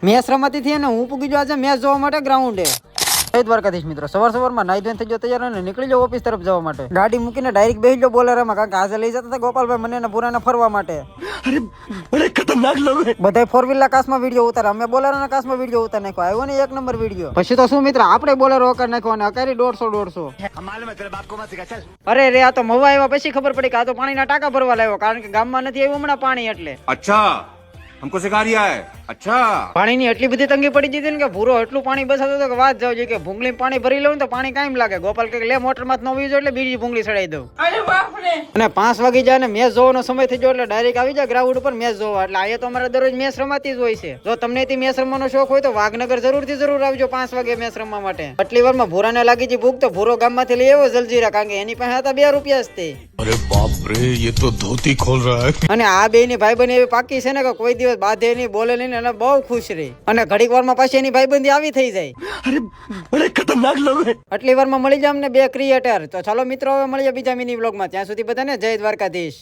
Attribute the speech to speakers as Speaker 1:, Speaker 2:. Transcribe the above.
Speaker 1: Match રમાતી હતી ને હું પૂગી ગયો આજે મેચ જોવા માટે ગ્રાઉન્ડે. જય દ્વારકાધીશ મિત્રો, સવારમાં નાઈ ધોઈને થઈ ગયો તૈયાર અને નીકળી જાવ ઓફિસ તરફ જવા માટે. ગાડી મૂકીને ડાયરેક્ટ બેસી જાવ બોલેરોમાં, કારણ કે આજે લઈ જતા હતા ગોપાલભાઈ મને પુરાને ફરવા માટે.
Speaker 2: અરે બડે ખતરનાક લોગ હે.
Speaker 1: બધાય ફોર વ્હીલર કાસમાં વિડીયો ઉતારે, અમે બોલેરોના કાસમાં વિડીયો ઉતાર નાખ્યો. આવ્યો ને એક નંબર વિડીયો. પછી તો શું મિત્ર, આપણે બોલેરો હકાર નાખ્યો અને હકારી 150. અરે રે, આ તો મવા આવ્યા પછી ખબર પડી કે આ તો પાણીના ટાંકા ભરવા લાવ્યો, કારણ કે ગામમાં નથી આવ્યું હમણાં પાણી એટલે.
Speaker 3: अच्छा हमको सिखा रिया है. अच्छा
Speaker 1: પાણીની એટલી બધી તંગી પડી જતી ને કે ભૂરો એટલું પાણી બસાતો હતો કે વાત જાવ જોઈએ કે ભૂંગળી પાણી ભરી લઉં તો પાણી કાયમ લાગે. ગોપાલ કે લે મોટરમાં ન વીજો એટલે બીજી ભૂંગળી ચડાવી દઉં. અને 5 વાગી જાય ને મેચ જોવાનો સમય થઈ ગયો એટલે ડાયરેક્ટ આવી જાય ગ્રાઉન્ડ ઉપર મેચ જોવા. એટલે અહીંયા તો અમારે દરરોજ મેચ રમાતી જ હોય છે. જો તમને મેચ રમવાનો શોખ હોય તો વાઘનગર જરૂર આવજો 5 વાગે મેચ રમવા માટે. આટલી વારમાં ભૂરાને લાગી હતી ભૂખ તો ભૂરો ગામમાંથી લઈ આવ્યો જલજીરા, કારણ કે એની પાસે હતા 2 રૂપિયા જ તે.
Speaker 2: अरे बाप रे, ये तो धोती खोल रहा है.
Speaker 1: અને આ બેની ભાઈબંધી એવી પાકી છે ને કે કોઈ દિવસ બાંધે નહીં, બોલે નહીં અને બહુ ખુશ રહે. અને ઘડીક વારમાં પાછી એની ભાઈબંધી આવી થઈ જાય.
Speaker 2: अरे बड़े खतरनाक लोग हैं.
Speaker 1: આટલી વારમાં મળી જાય અમને 2 ક્રિએટર. તો ચાલો મિત્રો હવે મળીએ બીજા મિની વ્લોગમાં. ત્યાં સુધી બધાને જય દ્વારકાધીશ.